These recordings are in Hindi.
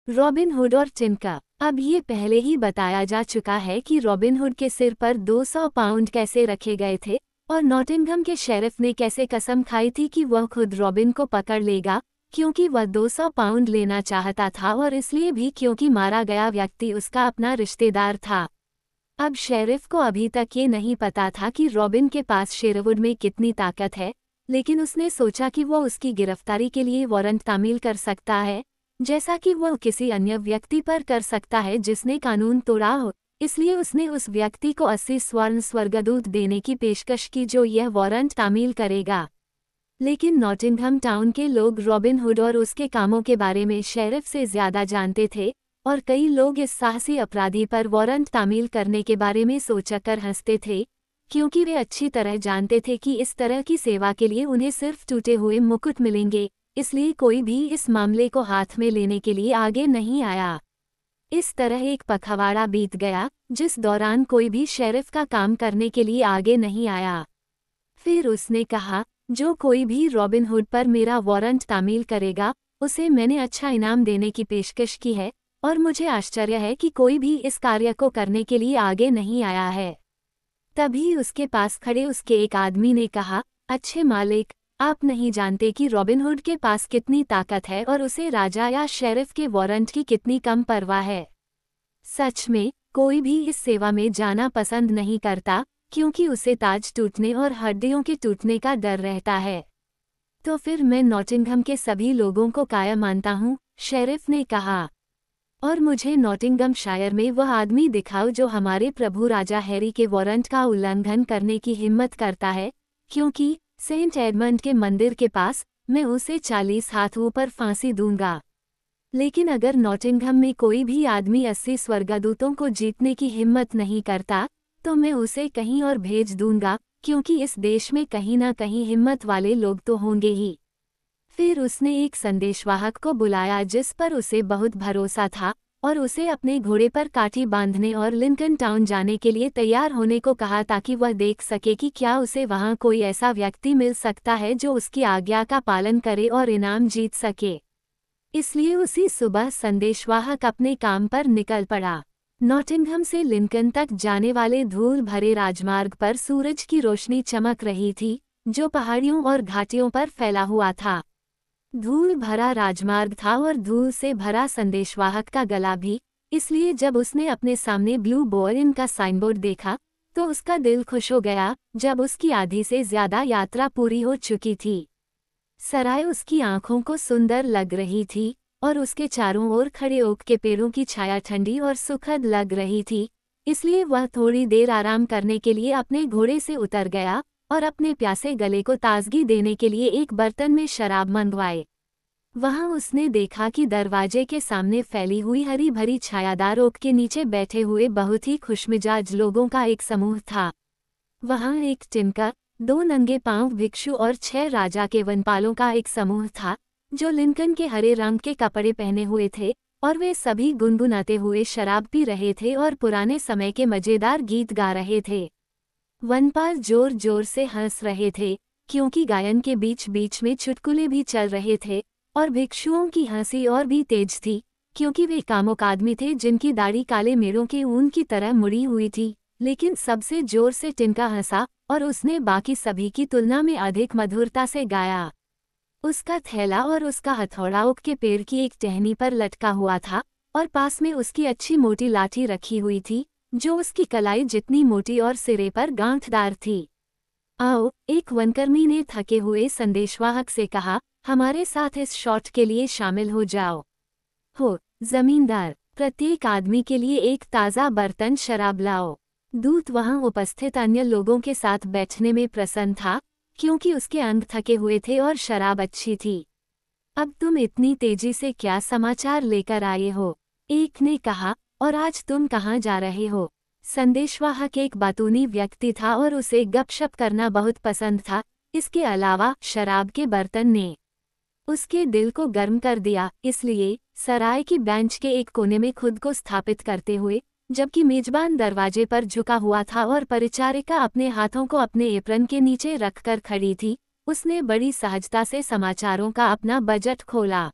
रॉबिन हुड और टिनका। अब ये पहले ही बताया जा चुका है कि रॉबिन हुड के सिर पर 200 पाउंड कैसे रखे गए थे और नॉटिंघम के शेरिफ ने कैसे कसम खाई थी कि वह खुद रॉबिन को पकड़ लेगा, क्योंकि वह 200 पाउंड लेना चाहता था और इसलिए भी क्योंकि मारा गया व्यक्ति उसका अपना रिश्तेदार था। अब शेरिफ को अभी तक ये नहीं पता था कि रॉबिन के पास शेरवुड में कितनी ताकत है, लेकिन उसने सोचा कि वह उसकी गिरफ्तारी के लिए वारंट तामील कर सकता है, जैसा कि वह किसी अन्य व्यक्ति पर कर सकता है जिसने कानून तोड़ा हो। इसलिए उसने उस व्यक्ति को 80 स्वर्ण स्वर्गदूत देने की पेशकश की जो यह वारंट तामील करेगा। लेकिन नॉटिंघम टाउन के लोग रॉबिन हुड और उसके कामों के बारे में शेरिफ से ज्यादा जानते थे, और कई लोग इस साहसी अपराधी पर वारंट तामील करने के बारे में सोचकर हंसते थे, क्योंकि वे अच्छी तरह जानते थे कि इस तरह की सेवा के लिए उन्हें सिर्फ टूटे हुए मुकुट मिलेंगे, इसलिए कोई भी इस मामले को हाथ में लेने के लिए आगे नहीं आया। इस तरह एक पखवाड़ा बीत गया, जिस दौरान कोई भी शेरिफ का काम करने के लिए आगे नहीं आया। फिर उसने कहा, जो कोई भी रॉबिन हुड पर मेरा वारंट तामील करेगा, उसे मैंने अच्छा इनाम देने की पेशकश की है, और मुझे आश्चर्य है कि कोई भी इस कार्य को करने के लिए आगे नहीं आया है। तभी उसके पास खड़े उसके एक आदमी ने कहा, अच्छे मालिक, आप नहीं जानते कि रॉबिन हुड के पास कितनी ताकत है और उसे राजा या शेरिफ के वारंट की कितनी कम परवाह है। सच में, कोई भी इस सेवा में जाना पसंद नहीं करता, क्योंकि उसे ताज टूटने और हड्डियों के टूटने का डर रहता है। तो फिर मैं नॉटिंघम के सभी लोगों को कायर मानता हूँ, शेरिफ ने कहा। और मुझे नॉटिंघम शायर में वह आदमी दिखाओ जो हमारे प्रभु राजा हैरी के वारंट का उल्लंघन करने की हिम्मत करता है, क्योंकि सेंट एडमंड के मंदिर के पास मैं उसे 40 हाथ ऊपर फांसी दूंगा। लेकिन अगर नॉटिंघम में कोई भी आदमी 80 स्वर्गदूतों को जीतने की हिम्मत नहीं करता, तो मैं उसे कहीं और भेज दूंगा, क्योंकि इस देश में कहीं ना कहीं हिम्मत वाले लोग तो होंगे ही। फिर उसने एक संदेशवाहक को बुलाया जिस पर उसे बहुत भरोसा था, और उसे अपने घोड़े पर काठी बांधने और लिंकन टाउन जाने के लिए तैयार होने को कहा ताकि वह देख सके कि क्या उसे वहां कोई ऐसा व्यक्ति मिल सकता है जो उसकी आज्ञा का पालन करे और इनाम जीत सके। इसलिए उसी सुबह संदेशवाहक अपने काम पर निकल पड़ा। नॉटिंघम से लिंकन तक जाने वाले धूल भरे राजमार्ग पर सूरज की रोशनी चमक रही थी, जो पहाड़ियों और घाटियों पर फैला हुआ था। धूल भरा राजमार्ग था और धूल से भरा संदेशवाहक का गला भी, इसलिए जब उसने अपने सामने ब्लू बॉय इन का साइनबोर्ड देखा, तो उसका दिल खुश हो गया। जब उसकी आधी से ज्यादा यात्रा पूरी हो चुकी थी, सराय उसकी आंखों को सुंदर लग रही थी, और उसके चारों ओर खड़े ओक के पेड़ों की छाया ठंडी और सुखद लग रही थी। इसलिए वह थोड़ी देर आराम करने के लिए अपने घोड़े से उतर गया और अपने प्यासे गले को ताजगी देने के लिए एक बर्तन में शराब मंगवाए। वहां उसने देखा कि दरवाजे के सामने फैली हुई हरी भरी छायादार ओक के नीचे बैठे हुए बहुत ही खुशमिजाज लोगों का एक समूह था। वहां एक टिनका, 2 नंगे पांव भिक्षु और 6 राजा के वनपालों का एक समूह था, जो लिंकन के हरे रंग के कपड़े पहने हुए थे, और वे सभी गुनगुनाते हुए शराब पी रहे थे और पुराने समय के मजेदार गीत गा रहे थे। वनपाल जोर जोर से हंस रहे थे, क्योंकि गायन के बीच बीच में चुटकुले भी चल रहे थे, और भिक्षुओं की हंसी और भी तेज थी, क्योंकि वे कामुक आदमी थे जिनकी दाढ़ी काले मेढ़ों के ऊन की तरह मुड़ी हुई थी। लेकिन सबसे जोर से टिनका हंसा, और उसने बाकी सभी की तुलना में अधिक मधुरता से गाया। उसका थैला और उसका हथौड़ा ओक के पेड़ की एक टहनी पर लटका हुआ था, और पास में उसकी अच्छी मोटी लाठी रखी हुई थी, जो उसकी कलाई जितनी मोटी और सिरे पर गांठदार थी। आओ, एक वनकर्मी ने थके हुए संदेशवाहक से कहा, हमारे साथ इस शॉट के लिए शामिल हो जाओ। हो जमींदार, प्रत्येक आदमी के लिए एक ताज़ा बर्तन शराब लाओ। दूत वहां उपस्थित अन्य लोगों के साथ बैठने में प्रसन्न था, क्योंकि उसके अंग थके हुए थे और शराब अच्छी थी। अब तुम इतनी तेजी से क्या समाचार लेकर आए हो? एक ने कहा, और आज तुम कहाँ जा रहे हो? संदेशवाहक एक बातूनी व्यक्ति था और उसे गपशप करना बहुत पसंद था। इसके अलावा शराब के बर्तन ने उसके दिल को गर्म कर दिया, इसलिए सराय की बेंच के एक कोने में खुद को स्थापित करते हुए, जबकि मेजबान दरवाजे पर झुका हुआ था और परिचारिका अपने हाथों को अपने एप्रन के नीचे रखकर खड़ी थी, उसने बड़ी सहजता से समाचारों का अपना बजट खोला।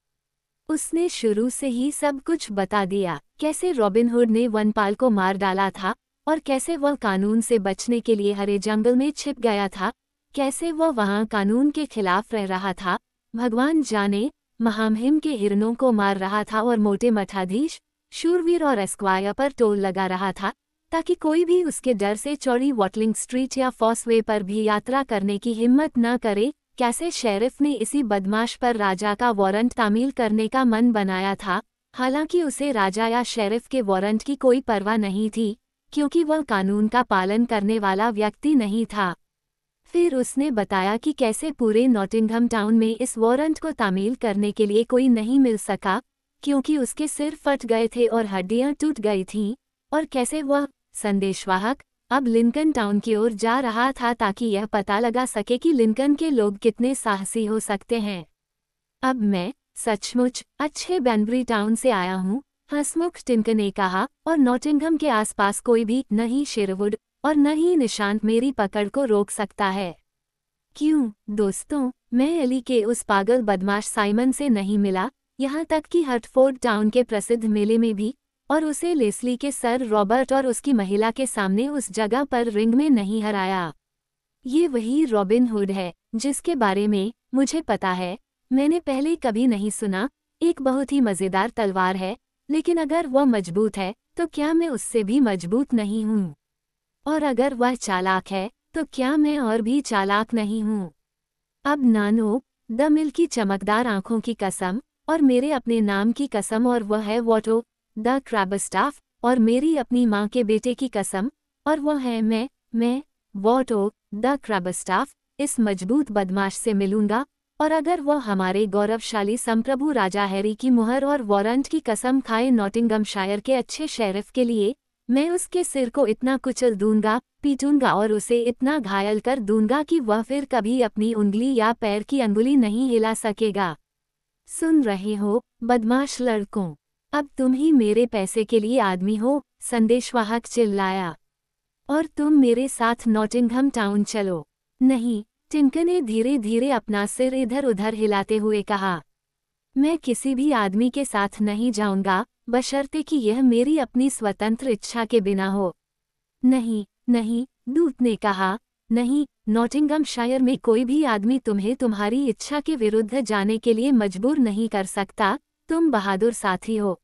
उसने शुरू से ही सब कुछ बता दिया, कैसे रॉबिन हुड ने वनपाल को मार डाला था और कैसे वह कानून से बचने के लिए हरे जंगल में छिप गया था, कैसे वह वहां कानून के खिलाफ रह रहा था, भगवान जाने महामहिम के हिरणों को मार रहा था और मोटे मठाधीश, शूरवीर और एस्क्वायर पर टोल लगा रहा था ताकि कोई भी उसके डर से चौड़ी वॉटलिंग स्ट्रीट या फॉसवे पर भी यात्रा करने की हिम्मत न करे। कैसे शेरिफ ने इसी बदमाश पर राजा का वारंट तामील करने का मन बनाया था, हालांकि उसे राजा या शेरिफ के वारंट की कोई परवाह नहीं थी, क्योंकि वह कानून का पालन करने वाला व्यक्ति नहीं था। फिर उसने बताया कि कैसे पूरे नॉटिंघम टाउन में इस वारंट को तामील करने के लिए कोई नहीं मिल सका, क्योंकि उसके सिर फट गए थे और हड्डियां टूट गई थीं, और कैसे वह संदेशवाहक अब लिंकन टाउन की ओर जा रहा था ताकि यह पता लगा सके कि लिंकन के लोग कितने साहसी हो सकते हैं। अब मैं सचमुच अच्छे बैनबरी टाउन से आया हूँ, हंसमुख टिंकन ने कहा, और नॉटिंघम के आसपास कोई भी नहीं शेरवुड और न ही निशांत मेरी पकड़ को रोक सकता है। क्यों दोस्तों, मैं एली के उस पागल बदमाश साइमन से नहीं मिला, यहाँ तक कि हर्टफोर्ड टाउन के प्रसिद्ध मेले में भी, और उसे लेस्ली के सर रॉबर्ट और उसकी महिला के सामने उस जगह पर रिंग में नहीं हराया। ये वही रॉबिन हुड है जिसके बारे में मुझे पता है, मैंने पहले कभी नहीं सुना। एक बहुत ही मज़ेदार तलवार है, लेकिन अगर वह मजबूत है तो क्या मैं उससे भी मजबूत नहीं हूँ? और अगर वह चालाक है तो क्या मैं और भी चालाक नहीं हूँ? अब नानो द मिल की चमकदार आंखों की कसम, और मेरे अपने नाम की कसम, और वह है वॉटो द क्रैबस्टाफ, और मेरी अपनी माँ के बेटे की कसम, और वह है मैं वॉटो द क्रैबस्टाफ इस मजबूत बदमाश से मिलूंगा। और अगर वह हमारे गौरवशाली संप्रभु राजा हैरी की मुहर और वारंट की कसम खाए नॉटिंघमशायर के अच्छे शेरिफ के लिए, मैं उसके सिर को इतना कुचल दूंगा, पीटूंगा और उसे इतना घायल कर दूंगा कि वह फिर कभी अपनी उंगली या पैर की अंगुली नहीं हिला सकेगा। सुन रहे हो बदमाश लड़कों, अब तुम ही मेरे पैसे के लिए आदमी हो, संदेशवाहक चिल्लाया, और तुम मेरे साथ नॉटिंघम टाउन चलो। नहीं, टिंकन ने धीरे धीरे अपना सिर इधर उधर हिलाते हुए कहा, मैं किसी भी आदमी के साथ नहीं जाऊंगा, बशर्ते कि यह मेरी अपनी स्वतंत्र इच्छा के बिना हो। नहीं नहीं, दूत ने कहा, नहीं, नॉटिंघमशायर में कोई भी आदमी तुम्हें तुम्हारी इच्छा के विरुद्ध जाने के लिए मजबूर नहीं कर सकता। तुम बहादुर साथी हो।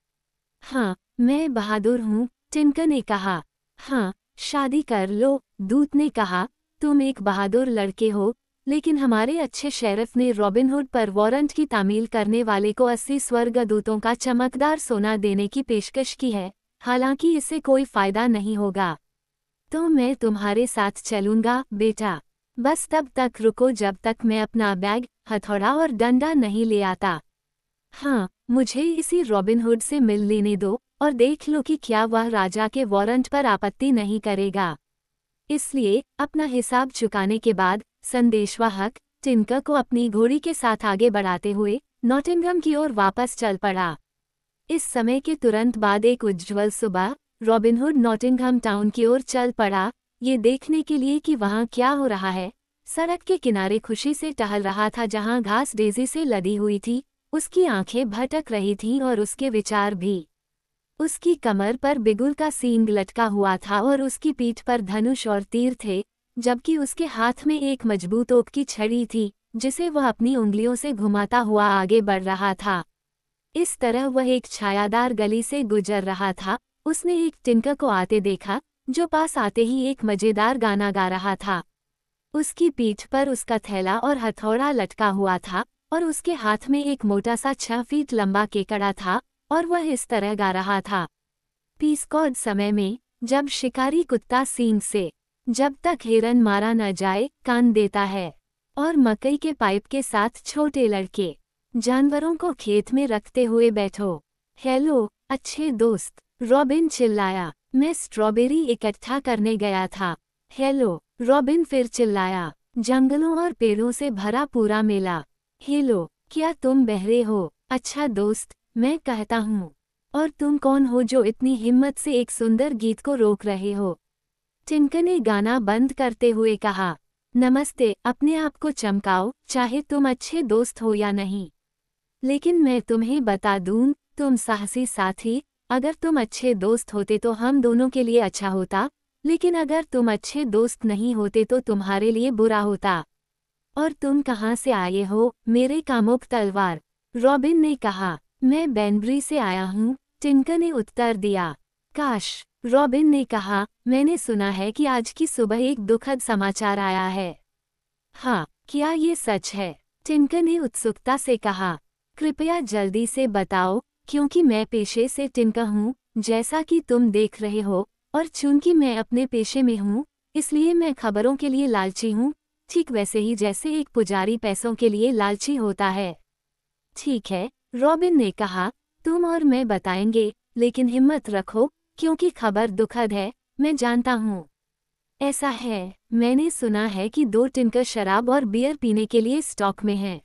हाँ, मैं बहादुर हूँ, टिंकन ने कहा। हाँ, शादी कर लो, दूत ने कहा, तुम एक बहादुर लड़के हो, लेकिन हमारे अच्छे शेरिफ ने रॉबिन हुड पर वारंट की तामील करने वाले को 80 स्वर्गदूतों का चमकदार सोना देने की पेशकश की है, हालांकि इससे कोई फायदा नहीं होगा। तो मैं तुम्हारे साथ चलूंगा बेटा, बस तब तक रुको जब तक मैं अपना बैग, हथौड़ा और डंडा नहीं ले आता। हाँ, मुझे इसी रॉबिन हुड से मिल लेने दो और देख लो कि क्या वह राजा के वारंट पर आपत्ति नहीं करेगा। इसलिए अपना हिसाब चुकाने के बाद संदेशवाहक टिंकर को अपनी घोड़ी के साथ आगे बढ़ाते हुए नॉटिंघम की ओर वापस चल पड़ा। इस समय के तुरंत बाद एक उज्ज्वल सुबह रॉबिन हुड नॉटिंघम टाउन की ओर चल पड़ा, ये देखने के लिए कि वहाँ क्या हो रहा है। सड़क के किनारे खुशी से टहल रहा था जहाँ घास डेज़ी से लदी हुई थी। उसकी आंखें भटक रही थीं और उसके विचार भी। उसकी कमर पर बिगुल का सींग लटका हुआ था और उसकी पीठ पर धनुष और तीर थे, जबकि उसके हाथ में एक मजबूत ओक की छड़ी थी जिसे वह अपनी उंगलियों से घुमाता हुआ आगे बढ़ रहा था। इस तरह वह एक छायादार गली से गुजर रहा था। उसने एक टिंकर को आते देखा जो पास आते ही एक मजेदार गाना गा रहा था। उसकी पीठ पर उसका थैला और हथौड़ा लटका हुआ था और उसके हाथ में एक मोटा सा 6 फीट लंबा केकड़ा था और वह इस तरह गा रहा था। पीसकॉड समय में जब शिकारी कुत्ता सींग से जब तक हिरन मारा न जाए कान देता है, और मकई के पाइप के साथ छोटे लड़के जानवरों को खेत में रखते हुए बैठो। हेलो अच्छे दोस्त, रॉबिन चिल्लाया, मैं स्ट्रॉबेरी इकट्ठा करने गया था। हेलो, रॉबिन फिर चिल्लाया, जंगलों और पेड़ों से भरा पूरा मेला। हेलो, क्या तुम बहरे हो? अच्छा दोस्त, मैं कहता हूँ, और तुम कौन हो जो इतनी हिम्मत से एक सुंदर गीत को रोक रहे हो? टिंकर ने गाना बंद करते हुए कहा, नमस्ते, अपने आप को चमकाओ, चाहे तुम अच्छे दोस्त हो या नहीं। लेकिन मैं तुम्हें बता दूं, तुम साहसी साथी, अगर तुम अच्छे दोस्त होते तो हम दोनों के लिए अच्छा होता, लेकिन अगर तुम अच्छे दोस्त नहीं होते तो तुम्हारे लिए बुरा होता। और तुम कहाँ से आए हो, मेरे कामुक तलवार? रॉबिन ने कहा। मैं बैंबरी से आया हूँ, टिंकर ने उत्तर दिया। काश, रॉबिन ने कहा, मैंने सुना है कि आज की सुबह एक दुखद समाचार आया है। हाँ, क्या ये सच है? टिंकर ने उत्सुकता से कहा। कृपया जल्दी से बताओ, क्योंकि मैं पेशे से टिंकर हूँ, जैसा कि तुम देख रहे हो, और चूंकि मैं अपने पेशे में हूँ, इसलिए मैं खबरों के लिए लालची हूँ, ठीक वैसे ही जैसे एक पुजारी पैसों के लिए लालची होता है। ठीक है, रॉबिन ने कहा, तुम और मैं बताएंगे, लेकिन हिम्मत रखो, क्योंकि खबर दुखद है, मैं जानता हूँ। ऐसा है, मैंने सुना है कि 2 टिंकर शराब और बियर पीने के लिए स्टॉक में हैं।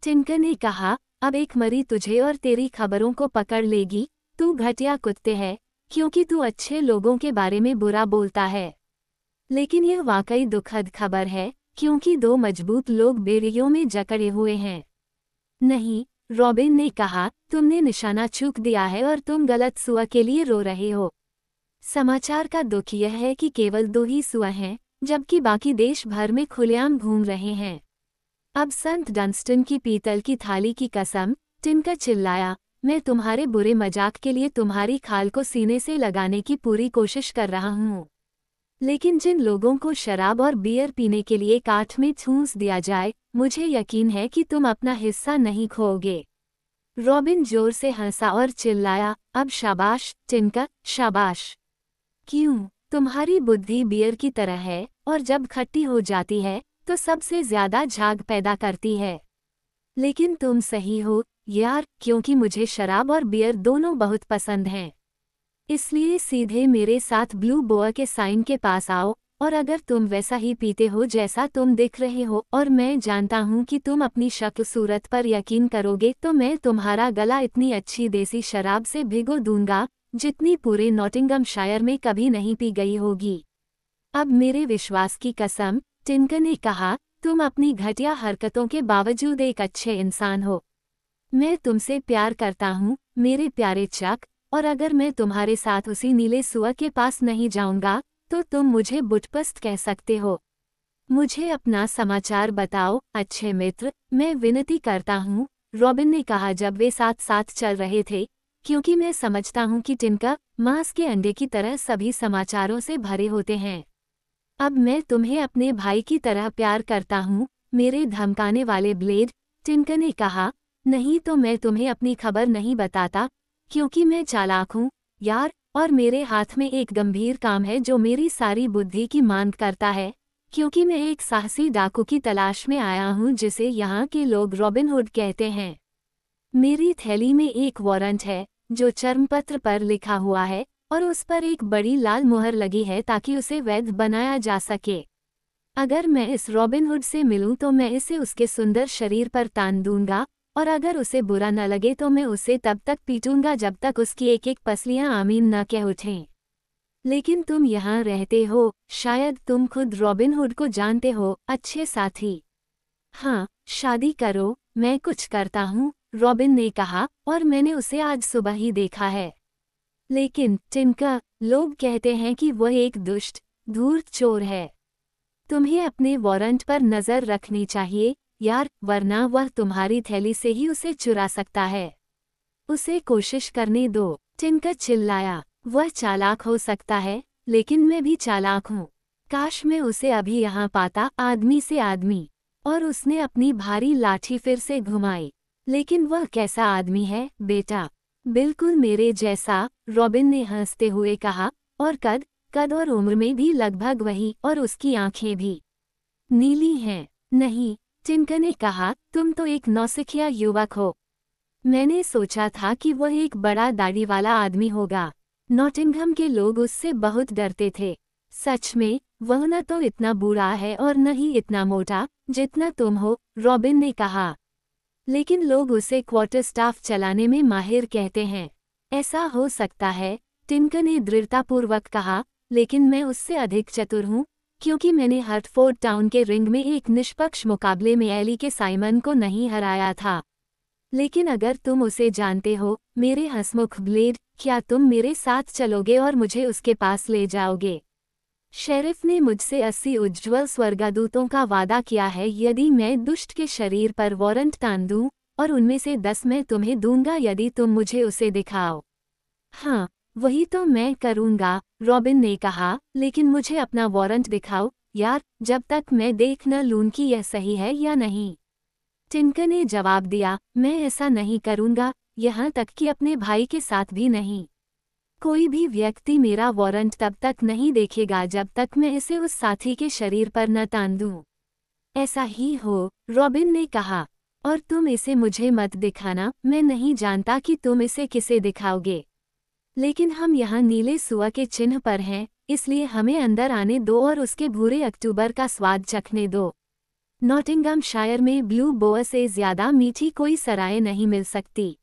टिंकर ने कहा, अब एक मरी तुझे और तेरी खबरों को पकड़ लेगी, तू घटिया कुत्ते है, क्योंकि तू अच्छे लोगों के बारे में बुरा बोलता है। लेकिन यह वाकई दुखद खबर है, क्योंकि 2 मजबूत लोग बेड़ियों में जकड़े हुए हैं। नहीं, रॉबिन ने कहा, तुमने निशाना चूक दिया है और तुम गलत सुआ के लिए रो रहे हो। समाचार का दुख यह है कि केवल 2 ही सुआ हैं, जबकि बाकी देश भर में खुलेआम घूम रहे हैं। अब संत डंस्टन की पीतल की थाली की कसम, टिंकर चिल्लाया, मैं तुम्हारे बुरे मजाक के लिए तुम्हारी खाल को सीने से लगाने की पूरी कोशिश कर रहा हूँ। लेकिन जिन लोगों को शराब और बियर पीने के लिए काठ में ठूंस दिया जाए, मुझे यकीन है कि तुम अपना हिस्सा नहीं खोओगे। रॉबिन जोर से हंसा और चिल्लाया, अब शाबाश, टिंकर, शाबाश। क्यों, तुम्हारी बुद्धि बियर की तरह है, और जब खट्टी हो जाती है, तो सबसे ज्यादा झाग पैदा करती है। लेकिन तुम सही हो, यार, क्योंकि मुझे शराब और बियर दोनों बहुत पसंद हैं। इसलिए सीधे मेरे साथ ब्लू बोआ के साइन के पास आओ, और अगर तुम वैसा ही पीते हो जैसा तुम दिख रहे हो, और मैं जानता हूँ कि तुम अपनी शक्ल सूरत पर यकीन करोगे, तो मैं तुम्हारा गला इतनी अच्छी देसी शराब से भिगो दूंगा, जितनी पूरे नॉटिंगमशायर में कभी नहीं पी गई होगी। अब मेरे विश्वास की कसम, टिंकर ने कहा, तुम अपनी घटिया हरकतों के बावजूद एक अच्छे इंसान हो। मैं तुमसे प्यार करता हूँ, मेरे प्यारे चक, और अगर मैं तुम्हारे साथ उसी नीले सुअर के पास नहीं जाऊंगा, तो तुम मुझे बुटपस्त कह सकते हो। मुझे अपना समाचार बताओ, अच्छे मित्र, मैं विनती करता हूँ, रॉबिन ने कहा जब वे साथ साथ चल रहे थे, क्योंकि मैं समझता हूँ कि टिंकर, मांस के अंडे की तरह सभी समाचारों से भरे होते हैं। अब मैं तुम्हें अपने भाई की तरह प्यार करता हूँ, मेरे धमकाने वाले ब्लेड, टिंकर ने कहा, नहीं तो मैं तुम्हें अपनी खबर नहीं बताता, क्योंकि मैं चालाक हूँ, यार, और मेरे हाथ में एक गंभीर काम है जो मेरी सारी बुद्धि की मांग करता है, क्योंकि मैं एक साहसी डाकू की तलाश में आया हूँ जिसे यहाँ के लोग रॉबिन हुड कहते हैं। मेरी थैली में एक वारंट है, जो चर्मपत्र पर लिखा हुआ है, और उस पर एक बड़ी लाल मुहर लगी है ताकि उसे वैध बनाया जा सके। अगर मैं इस रॉबिन हुड से मिलूं तो मैं इसे उसके सुंदर शरीर पर तान दूंगा, और अगर उसे बुरा न लगे तो मैं उसे तब तक पीटूंगा जब तक उसकी एक एक पसलियां आमीन न कह उठें। लेकिन तुम यहाँ रहते हो, शायद तुम खुद रॉबिन हुड को जानते हो, अच्छे साथी। हाँ, शादी करो, मैं कुछ करता हूँ, रॉबिन ने कहा, और मैंने उसे आज सुबह ही देखा है। लेकिन, टिंकर, लोग कहते हैं कि वह एक दुष्ट, धूर्त चोर है। तुम्हें अपने वारंट पर नजर रखनी चाहिए, यार, वरना वह तुम्हारी थैली से ही उसे चुरा सकता है। उसे कोशिश करने दो, टिंकर चिल्लाया। वह चालाक हो सकता है, लेकिन मैं भी चालाक हूँ। काश मैं उसे अभी यहाँ पाता, आदमी से आदमी। और उसने अपनी भारी लाठी फिर से घुमाई। लेकिन वह कैसा आदमी है, बेटा? बिल्कुल मेरे जैसा, रॉबिन ने हंसते हुए कहा, और कद और उम्र में भी लगभग वही, और उसकी आंखें भी नीली हैं। नहीं, टिंकर ने कहा, तुम तो एक नौसिखिया युवक हो। मैंने सोचा था कि वह एक बड़ा दाढ़ी वाला आदमी होगा। नॉटिंघम के लोग उससे बहुत डरते थे। सच में, वह न तो इतना बूढ़ा है और न ही इतना मोटा, जितना तुम हो, रॉबिन ने कहा। लेकिन लोग उसे क्वार्टर स्टाफ चलाने में माहिर कहते हैं। ऐसा हो सकता है, टिंकर ने दृढ़तापूर्वक कहा, लेकिन मैं उससे अधिक चतुर हूँ, क्योंकि मैंने हर्टफोर्ड टाउन के रिंग में एक निष्पक्ष मुकाबले में एली के साइमन को नहीं हराया था। लेकिन अगर तुम उसे जानते हो, मेरे हंसमुख ब्लेड, क्या तुम मेरे साथ चलोगे और मुझे उसके पास ले जाओगे? शेरिफ ने मुझसे 80 उज्ज्वल स्वर्गदूतों का वादा किया है यदि मैं दुष्ट के शरीर पर वारंट तान दूं, और उनमें से 10 मैं तुम्हें दूंगा यदि तुम मुझे उसे दिखाओ। हाँ, वही तो मैं करूंगा, रॉबिन ने कहा, लेकिन मुझे अपना वारंट दिखाओ, यार, जब तक मैं देख न लूं कि यह सही है या नहीं। टिंकर ने जवाब दिया, मैं ऐसा नहीं करूंगा, यहाँ तक कि अपने भाई के साथ भी नहीं। कोई भी व्यक्ति मेरा वारंट तब तक नहीं देखेगा जब तक मैं इसे उस साथी के शरीर पर न तान दूं। ऐसा ही हो, रॉबिन ने कहा, और तुम इसे मुझे मत दिखाना, मैं नहीं जानता कि तुम इसे किसे दिखाओगे। लेकिन हम यहाँ नीले सुआ के चिन्ह पर हैं, इसलिए हमें अंदर आने दो और उसके भूरे अक्टूबर का स्वाद चखने दो। नॉटिंघमशायर में ब्लू बोअ से ज्यादा मीठी कोई सराय नहीं मिल सकती।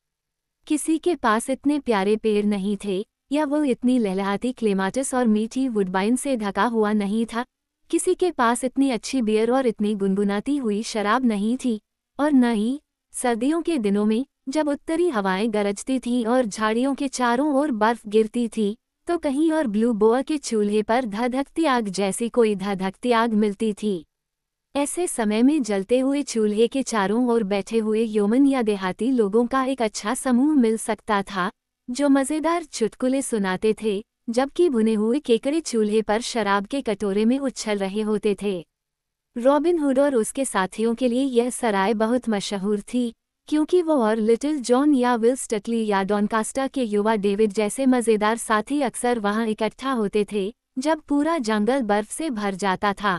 किसी के पास इतने प्यारे पेड़ नहीं थे, या वो इतनी लहलहाती क्लेमाटिस और मीठी वुडबाइन से ढका हुआ नहीं था। किसी के पास इतनी अच्छी बियर और इतनी गुनगुनाती हुई शराब नहीं थी, और न ही सर्दियों के दिनों में, जब उत्तरी हवाएं गरजती थीं और झाड़ियों के चारों ओर बर्फ गिरती थी, तो कहीं और ब्लू बोअ के चूल्हे पर धधकती आग जैसी कोई धधकती आग मिलती थी। ऐसे समय में जलते हुए चूल्हे के चारों ओर बैठे हुए यौमन या देहाती लोगों का एक अच्छा समूह मिल सकता था, जो मज़ेदार चुटकुले सुनाते थे, जबकि भुने हुए केकड़े चूल्हे पर शराब के कटोरे में उछल रहे होते थे। रॉबिन हुड और उसके साथियों के लिए यह सराय बहुत मशहूर थी, क्योंकि वो और लिटिल जॉन या विल स्टटली या डॉनकास्टा के युवा डेविड जैसे मज़ेदार साथी अक्सर वहां इकट्ठा होते थे, जब पूरा जंगल बर्फ से भर जाता था।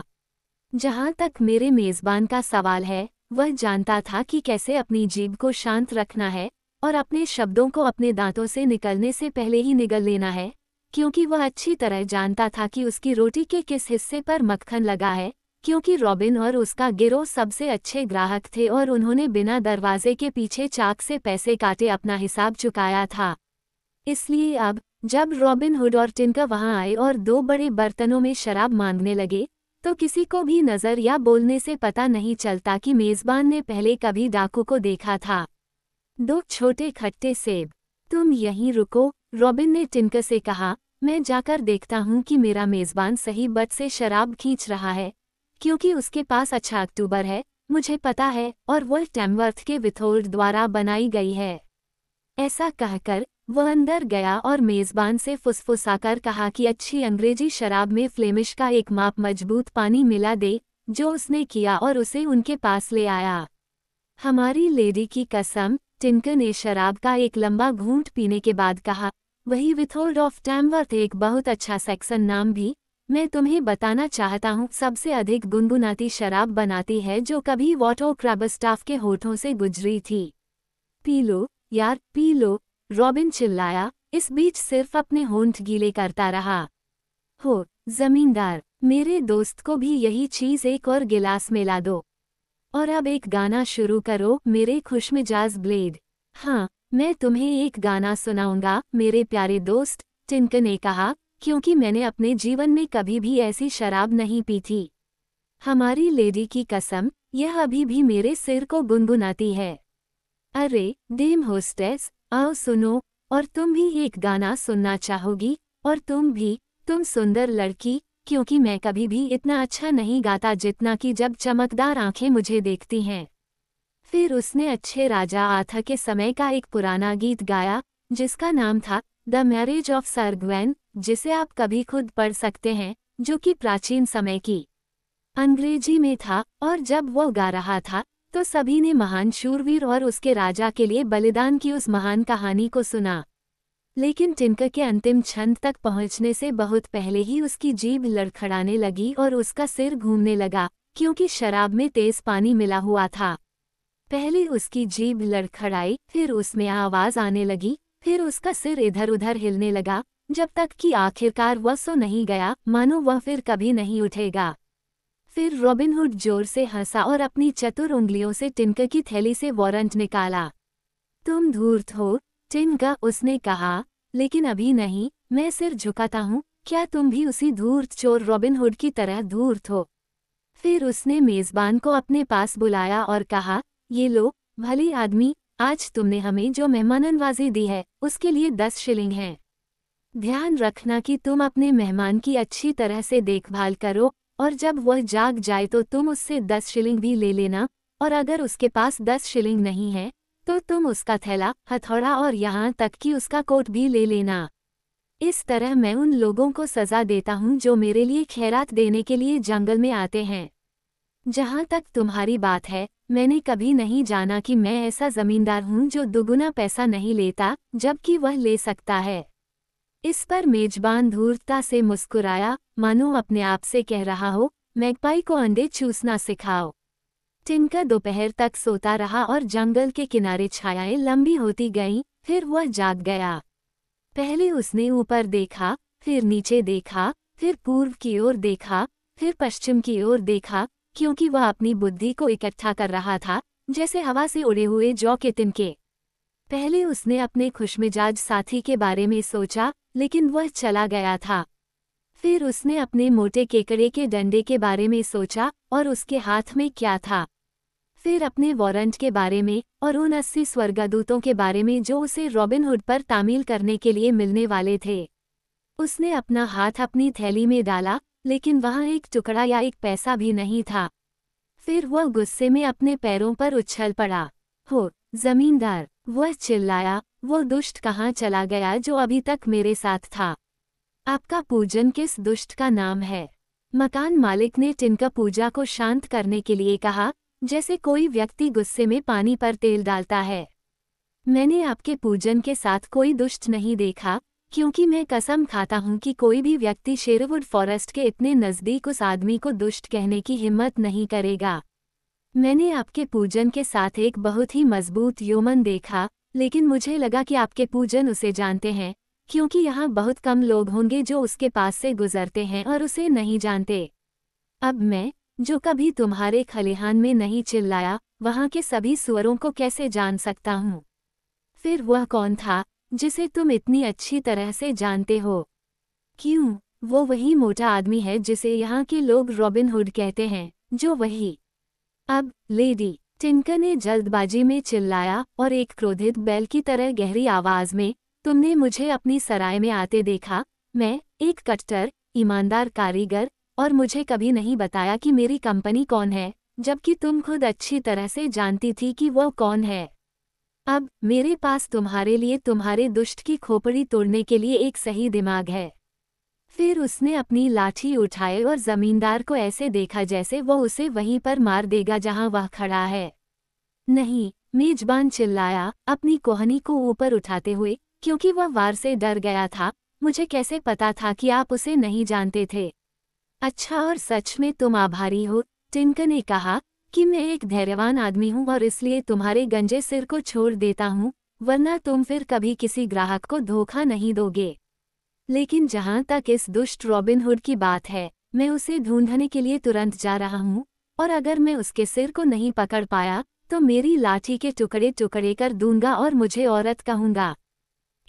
जहां तक मेरे मेज़बान का सवाल है, वह जानता था कि कैसे अपनी जीभ को शांत रखना है, और अपने शब्दों को अपने दांतों से निकलने से पहले ही निगल लेना है, क्योंकि वह अच्छी तरह जानता था कि उसकी रोटी के किस हिस्से पर मक्खन लगा है, क्योंकि रॉबिन और उसका गिरोह सबसे अच्छे ग्राहक थे और उन्होंने बिना दरवाजे के पीछे चाक से पैसे काटे अपना हिसाब चुकाया था। इसलिए अब, जब रॉबिन हुड और टिंकर वहां आए और 2 बड़े बर्तनों में शराब मांगने लगे, तो किसी को भी नज़र या बोलने से पता नहीं चलता कि मेज़बान ने पहले कभी डाकू को देखा था। 2 छोटे खट्टे सेब। तुम यहीं रुको, रॉबिन ने टिंकर से कहा, मैं जाकर देखता हूँ कि मेरा मेज़बान सही बट से शराब खींच रहा है, क्योंकि उसके पास अच्छा अक्टूबर है, मुझे पता है, और वह टैमवर्थ के विथोल्ड द्वारा बनाई गई है। ऐसा कहकर वह अंदर गया और मेज़बान से फुसफुसाकर कहा कि अच्छी अंग्रेजी शराब में फ्लेमिश का एक माप मजबूत पानी मिला दे, जो उसने किया और उसे उनके पास ले आया। हमारी लेडी की कसम, टिंकर ने शराब का एक लंबा घूंट पीने के बाद कहा, वही विथोल्ड ऑफ टैमवर्थ एक बहुत अच्छा सेक्सन नाम भी, मैं तुम्हें बताना चाहता हूँ, सबसे अधिक गुनगुनाती शराब बनाती है जो कभी वॉटो क्रैबस्टाफ के होठों से गुजरी थी। पी लो यार, पी लो, रॉबिन चिल्लाया, इस बीच सिर्फ अपने होंठ गीले करता रहा। हो, जमींदार, मेरे दोस्त को भी यही चीज़ एक और गिलास में ला दो। और अब एक गाना शुरू करो, मेरे खुशमिजाज ब्लेड। हाँ, मैं तुम्हें एक गाना सुनाऊंगा, मेरे प्यारे दोस्त, टिंकर ने कहा, क्योंकि मैंने अपने जीवन में कभी भी ऐसी शराब नहीं पी थी। हमारी लेडी की कसम, यह अभी भी मेरे सिर को गुनगुनाती है। अरे, डेम होस्टेस, आओ सुनो, और तुम भी एक गाना सुनना चाहोगी, और तुम भी, तुम सुंदर लड़की, क्योंकि मैं कभी भी इतना अच्छा नहीं गाता जितना कि जब चमकदार आंखें मुझे देखती हैं। फिर उसने अच्छे राजा आर्थर के समय का एक पुराना गीत गाया, जिसका नाम था the marriage of sir Gwen, जिसे आप कभी खुद पढ़ सकते हैं, जो कि प्राचीन समय की अंग्रेजी में था, और जब वो गा रहा था, तो सभी ने महान शूरवीर और उसके राजा के लिए बलिदान की उस महान कहानी को सुना। लेकिन टिंकर के अंतिम छंद तक पहुंचने से बहुत पहले ही उसकी जीभ लड़खड़ाने लगी और उसका सिर घूमने लगा, क्योंकि शराब में तेज पानी मिला हुआ था। पहले उसकी जीभ लड़खड़ाई, फिर उसमें आवाज आने लगी, फिर उसका सिर इधर उधर हिलने लगा, जब तक कि आखिरकार वह सो नहीं गया, मानो वह फिर कभी नहीं उठेगा। फिर रॉबिन हुड जोर से हंसा और अपनी चतुर उंगलियों से टिंकर की थैली से वारंट निकाला। तुम धूर्त हो, टिंकर, उसने कहा, लेकिन अभी नहीं, मैं सिर झुकाता हूँ, क्या तुम भी उसी धूर्त चोर रॉबिन हुड की तरह धूर्त हो? फिर उसने मेज़बान को अपने पास बुलाया और कहा, ये लो, भली आदमी, आज तुमने हमें जो मेहमाननवाजी दी है उसके लिए 10 शिलिंग हैं। ध्यान रखना कि तुम अपने मेहमान की अच्छी तरह से देखभाल करो और जब वह जाग जाए तो तुम उससे 10 शिलिंग भी ले लेना, और अगर उसके पास 10 शिलिंग नहीं है तो तुम उसका थैला, हथौड़ा और यहाँ तक कि उसका कोट भी ले लेना। इस तरह मैं उन लोगों को सज़ा देता हूँ जो मेरे लिए खैरात देने के लिए जंगल में आते हैं। जहाँ तक तुम्हारी बात है, मैंने कभी नहीं जाना कि मैं ऐसा ज़मींदार हूँ जो दुगुना पैसा नहीं लेता जबकि वह ले सकता है। इस पर मेजबान धूर्तता से मुस्कुराया, मानो अपने आप से कह रहा हो, मैगपाई को अंडे चूसना सिखाओ। टिनका दोपहर तक सोता रहा और जंगल के किनारे छायाएं लंबी होती गईं, फिर वह जाग गया। पहले उसने ऊपर देखा, फिर नीचे देखा, फिर पूर्व की ओर देखा, फिर पश्चिम की ओर देखा, क्योंकि वह अपनी बुद्धि को इकट्ठा कर रहा था, जैसे हवा से उड़े हुए जौ के तिनके। पहले उसने अपने खुशमिजाज साथी के बारे में सोचा, लेकिन वह चला गया था। फिर उसने अपने मोटे केकड़े के डंडे के बारे में सोचा और उसके हाथ में क्या था। फिर अपने वारंट के बारे में और उन 80 स्वर्गदूतों के बारे में जो उसे रॉबिन हुड पर तामील करने के लिए मिलने वाले थे। उसने अपना हाथ अपनी थैली में डाला, लेकिन वहाँ एक टुकड़ा या एक पैसा भी नहीं था। फिर वह गुस्से में अपने पैरों पर उछल पड़ा। हो जमींदार, वह चिल्लाया, वो दुष्ट कहाँ चला गया जो अभी तक मेरे साथ था? आपका पूजन किस दुष्ट का नाम है? मकान मालिक ने टिनका पूजा को शांत करने के लिए कहा, जैसे कोई व्यक्ति गुस्से में पानी पर तेल डालता है। मैंने आपके पूजन के साथ कोई दुष्ट नहीं देखा, क्योंकि मैं कसम खाता हूँ कि कोई भी व्यक्ति शेरवुड फॉरेस्ट के इतने नज़दीक उस आदमी को दुष्ट कहने की हिम्मत नहीं करेगा। मैंने आपके पूजन के साथ एक बहुत ही मजबूत यौमन देखा, लेकिन मुझे लगा कि आपके पूजन उसे जानते हैं, क्योंकि यहाँ बहुत कम लोग होंगे जो उसके पास से गुजरते हैं और उसे नहीं जानते। अब मैं, जो कभी तुम्हारे खलिहान में नहीं चिल्लाया, वहाँ के सभी सुअरों को कैसे जान सकता हूँ? फिर वह कौन था जिसे तुम इतनी अच्छी तरह से जानते हो? क्यों, वो वही मोटा आदमी है जिसे यहाँ के लोग रॉबिन हुड कहते हैं, जो वही। अब, लेडी, टिनका ने जल्दबाजी में चिल्लाया और एक क्रोधित बैल की तरह गहरी आवाज में, तुमने मुझे अपनी सराय में आते देखा, मैं, एक कट्टर, ईमानदार कारीगर, और मुझे कभी नहीं बताया कि मेरी कंपनी कौन है, जबकि तुम खुद अच्छी तरह से जानती थी कि वह कौन है। अब, मेरे पास तुम्हारे लिए तुम्हारे दुष्ट की खोपड़ी तोड़ने के लिए एक सही दिमाग है। फिर उसने अपनी लाठी उठाई और जमींदार को ऐसे देखा जैसे वह उसे वहीं पर मार देगा जहां वह खड़ा है। नहीं, मेजबान चिल्लाया, अपनी कोहनी को ऊपर उठाते हुए, क्योंकि वह वार से डर गया था। मुझे कैसे पता था कि आप उसे नहीं जानते थे? अच्छा, और सच में तुम आभारी हो, टिनका ने कहा, कि मैं एक धैर्यवान आदमी हूँ और इसलिए तुम्हारे गंजे सिर को छोड़ देता हूँ, वरना तुम फिर कभी किसी ग्राहक को धोखा नहीं दोगे। लेकिन जहाँ तक इस दुष्ट रॉबिन हुड की बात है, मैं उसे ढूंढने के लिए तुरंत जा रहा हूँ, और अगर मैं उसके सिर को नहीं पकड़ पाया तो मेरी लाठी के टुकड़े टुकड़े कर दूंगा और मुझे औरत कहूँगा।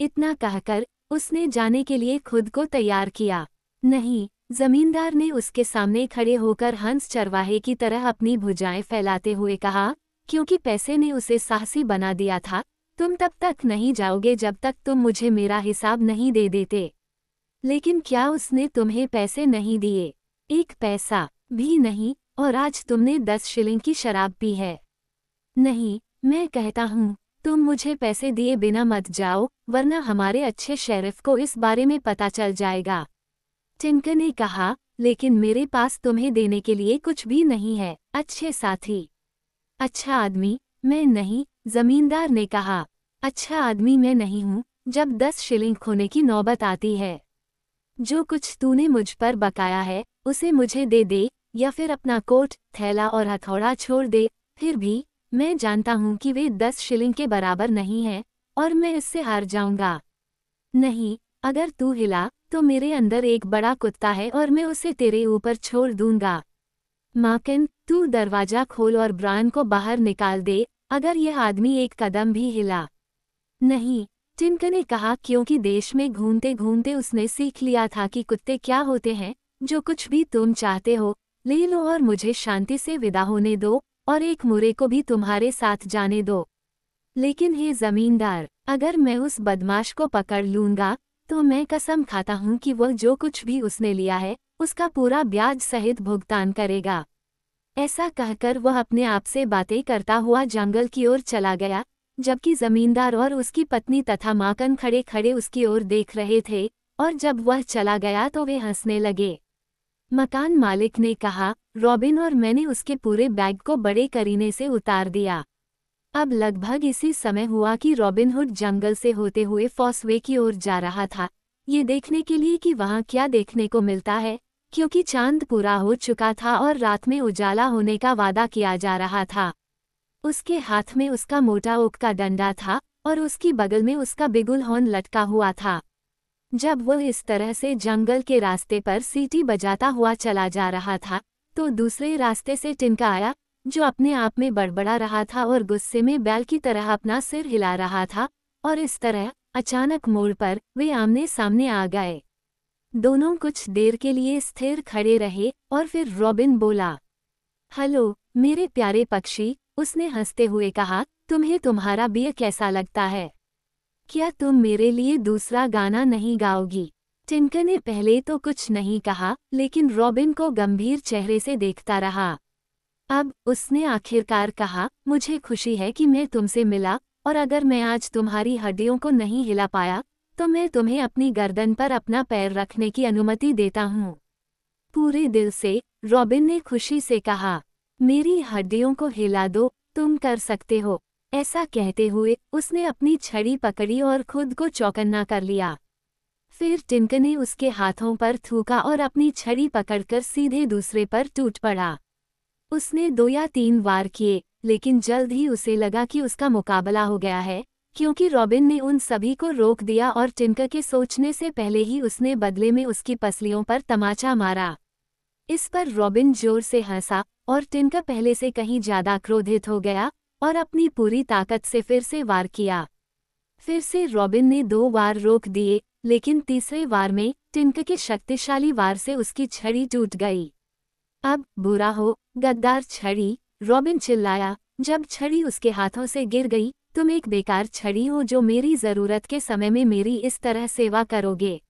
इतना कहकर उसने जाने के लिए खुद को तैयार किया। नहीं, जमींदार ने उसके सामने खड़े होकर हंस चरवाहे की तरह अपनी भुजाएं फैलाते हुए कहा, क्योंकि पैसे ने उसे साहसी बना दिया था, तुम तब तक नहीं जाओगे जब तक तुम मुझे मेरा हिसाब नहीं दे देते। लेकिन क्या उसने तुम्हें पैसे नहीं दिए? एक पैसा भी नहीं, और आज तुमने 10 शिलिंग की शराब पी है। नहीं, मैं कहता हूँ, तुम मुझे पैसे दिए बिना मत जाओ, वरना हमारे अच्छे शेरिफ को इस बारे में पता चल जाएगा। टिनका ने कहा, लेकिन मेरे पास तुम्हें देने के लिए कुछ भी नहीं है, अच्छे साथी। अच्छा आदमी, मैं नहीं, जमींदार ने कहा। अच्छा आदमी मैं नहीं हूँ, जब 10 शिलिंग खोने की नौबत आती है। जो कुछ तूने मुझ पर बकाया है, उसे मुझे दे दे, या फिर अपना कोट, थैला और हथौड़ा छोड़ दे। फिर भी, मैं जानता हूँ कि वे 10 शिलिंग के बराबर नहीं हैं, और मैं इससे हार जाऊंगा। नहीं, अगर तू हिला, तो मेरे अंदर एक बड़ा कुत्ता है और मैं उसे तेरे ऊपर छोड़ दूंगा। माकिन, तू दरवाजा खोल और ब्रायन को बाहर निकाल दे, अगर यह आदमी एक कदम भी हिला। नहीं, टिनका ने कहा, क्योंकि देश में घूमते घूमते उसने सीख लिया था कि कुत्ते क्या होते हैं। जो कुछ भी तुम चाहते हो, ले लो और मुझे शांति से विदा होने दो, और एक मुरे को भी तुम्हारे साथ जाने दो। लेकिन हे जमींदार, अगर मैं उस बदमाश को पकड़ लूंगा तो मैं कसम खाता हूँ कि वह जो कुछ भी उसने लिया है उसका पूरा ब्याज सहित भुगतान करेगा। ऐसा कहकर वह अपने आप से बातें करता हुआ जंगल की ओर चला गया, जबकि जमींदार और उसकी पत्नी तथा माकन खड़े खड़े उसकी ओर देख रहे थे, और जब वह चला गया तो वे हंसने लगे। मकान मालिक ने कहा, रॉबिन, और मैंने उसके पूरे बैग को बड़े करीने से उतार दिया। अब लगभग इसी समय हुआ कि रॉबिन हुड जंगल से होते हुए फॉसवे की ओर जा रहा था, ये देखने के लिए कि वहाँ क्या देखने को मिलता है, क्योंकि चांद पूरा हो चुका था और रात में उजाला होने का वादा किया जा रहा था। उसके हाथ में उसका मोटा ओक का डंडा था और उसकी बगल में उसका बिगुल हॉर्न लटका हुआ था। जब वह इस तरह से जंगल के रास्ते पर सीटी बजाता हुआ चला जा रहा था तो दूसरे रास्ते से टिनका आया, जो अपने आप में बड़बड़ा रहा था और गुस्से में बैल की तरह अपना सिर हिला रहा था, और इस तरह अचानक मोड़ पर वे आमने सामने आ गए। दोनों कुछ देर के लिए स्थिर खड़े रहे और फिर रॉबिन बोला, हेलो मेरे प्यारे पक्षी, उसने हंसते हुए कहा, तुम्हें तुम्हारा बियर कैसा लगता है? क्या तुम मेरे लिए दूसरा गाना नहीं गाओगी? टिनका ने पहले तो कुछ नहीं कहा, लेकिन रॉबिन को गंभीर चेहरे से देखता रहा। अब उसने आखिरकार कहा, मुझे खुशी है कि मैं तुमसे मिला, और अगर मैं आज तुम्हारी हड्डियों को नहीं हिला पाया तो मैं तुम्हें अपनी गर्दन पर अपना पैर रखने की अनुमति देता हूँ। पूरे दिल से, रॉबिन ने खुशी से कहा, मेरी हड्डियों को हिला दो, तुम कर सकते हो। ऐसा कहते हुए उसने अपनी छड़ी पकड़ी और खुद को चौकन्ना कर लिया। फिर टिनका ने उसके हाथों पर थूका और अपनी छड़ी पकड़कर सीधे दूसरे पर टूट पड़ा। उसने 2 या 3 वार किए, लेकिन जल्द ही उसे लगा कि उसका मुकाबला हो गया है, क्योंकि रॉबिन ने उन सभी को रोक दिया और टिनका के सोचने से पहले ही उसने बदले में उसकी पसलियों पर तमाचा मारा। इस पर रॉबिन जोर से हंसा और टिनका पहले से कहीं ज्यादा क्रोधित हो गया और अपनी पूरी ताकत से फिर से वार किया। फिर से रॉबिन ने 2 वार रोक दिए, लेकिन तीसरे वार में टिनका के शक्तिशाली वार से उसकी छड़ी टूट गई। अब बुरा हो, गद्दार छड़ी, रॉबिन चिल्लाया, जब छड़ी उसके हाथों से गिर गई, तुम एक बेकार छड़ी हो जो मेरी जरूरत के समय में मेरी इस तरह सेवा करोगे।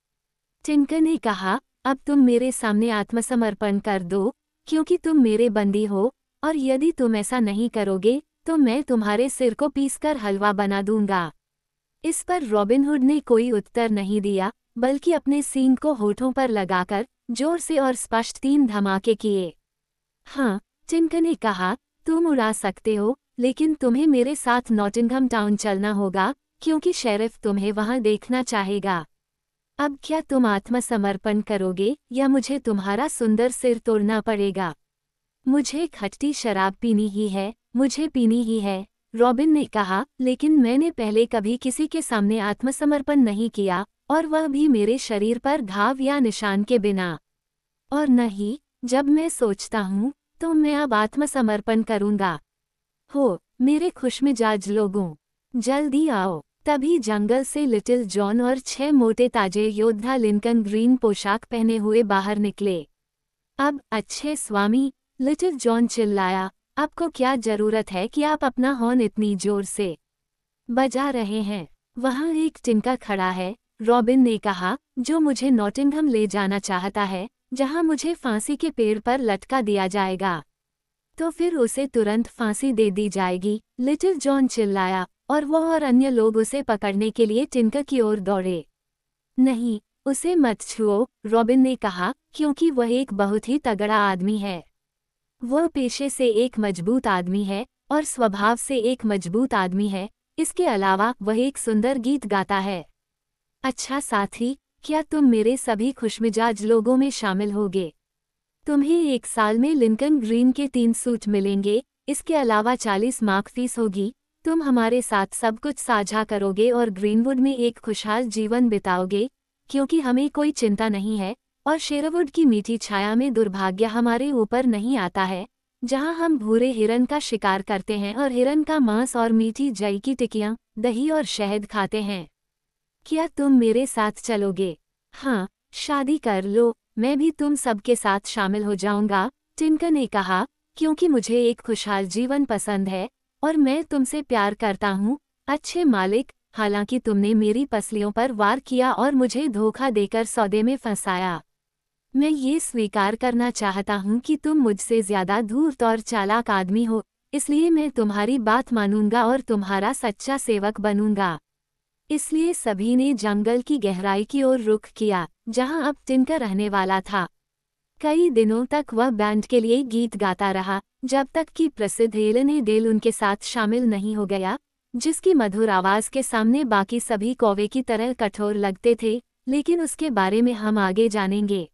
टिनका ने कहा, अब तुम मेरे सामने आत्मसमर्पण कर दो, क्योंकि तुम मेरे बंदी हो, और यदि तुम ऐसा नहीं करोगे तो मैं तुम्हारे सिर को पीसकर हलवा बना दूंगा। इस पर रॉबिन हुड ने कोई उत्तर नहीं दिया, बल्कि अपने सींग को होठों पर लगाकर जोर से और स्पष्ट 3 धमाके किए। हाँ, टिनका ने कहा, तुम उड़ा सकते हो, लेकिन तुम्हें मेरे साथ नॉटिंघम टाउन चलना होगा, क्योंकि शेरिफ तुम्हें वहां देखना चाहेगा। अब क्या तुम आत्मसमर्पण करोगे या मुझे तुम्हारा सुंदर सिर तोड़ना पड़ेगा? मुझे खट्टी शराब पीनी ही है, मुझे पीनी ही है, रॉबिन ने कहा, लेकिन मैंने पहले कभी किसी के सामने आत्मसमर्पण नहीं किया, और वह भी मेरे शरीर पर घाव या निशान के बिना। और नहीं, जब मैं सोचता हूँ तो मैं अब आत्मसमर्पण करूँगा। हो, मेरे खुशमिजाज लोगों, जल्दी आओ। तभी जंगल से लिटिल जॉन और 6 मोटे ताजे योद्धा लिंकन ग्रीन पोशाक पहने हुए बाहर निकले। अब अच्छे स्वामी, लिटिल जॉन चिल्लाया, आपको क्या जरूरत है कि आप अपना हॉर्न इतनी जोर से बजा रहे हैं? वहाँ एक टिनका खड़ा है, रॉबिन ने कहा, जो मुझे नॉटिंघम ले जाना चाहता है, जहाँ मुझे फांसी के पेड़ पर लटका दिया जाएगा। तो फिर उसे तुरंत फांसी दे दी जाएगी, लिटिल जॉन चिल्लाया, और वह और अन्य लोग उसे पकड़ने के लिए टिनका की ओर दौड़े। नहीं, उसे मत छुओ, रॉबिन ने कहा, क्योंकि वह एक बहुत ही तगड़ा आदमी है। वह पेशे से एक मजबूत आदमी है और स्वभाव से एक मजबूत आदमी है, इसके अलावा वह एक सुंदर गीत गाता है। अच्छा साथी, क्या तुम मेरे सभी खुशमिजाज लोगों में शामिल होगे? तुम्हें 1 साल में लिंकन ग्रीन के 3 सूट मिलेंगे, इसके अलावा 40 मार्क फीस होगी। तुम हमारे साथ सब कुछ साझा करोगे और ग्रीनवुड में एक खुशहाल जीवन बिताओगे, क्योंकि हमें कोई चिंता नहीं है, और शेरवुड की मीठी छाया में दुर्भाग्य हमारे ऊपर नहीं आता है, जहां हम भूरे हिरन का शिकार करते हैं और हिरन का मांस और मीठी जई की टिकियां, दही और शहद खाते हैं। क्या तुम मेरे साथ चलोगे? हाँ, शादी कर लो, मैं भी तुम सबके साथ शामिल हो जाऊंगा, टिनका ने कहा, क्योंकि मुझे एक खुशहाल जीवन पसंद है और मैं तुमसे प्यार करता हूँ, अच्छे मालिक, हालांकि तुमने मेरी पसलियों पर वार किया और मुझे धोखा देकर सौदे में फंसाया। मैं ये स्वीकार करना चाहता हूँ कि तुम मुझसे ज्यादा धूर्त और चालाक आदमी हो, इसलिए मैं तुम्हारी बात मानूंगा और तुम्हारा सच्चा सेवक बनूंगा। इसलिए सभी ने जंगल की गहराई की ओर रुख किया, जहां अब टिंकर रहने वाला था। कई दिनों तक वह बैंड के लिए गीत गाता रहा, जब तक कि प्रसिद्ध एलन डेल उनके साथ शामिल नहीं हो गया, जिसकी मधुर आवाज के सामने बाकी सभी कौवे की तरह कठोर लगते थे, लेकिन उसके बारे में हम आगे जानेंगे।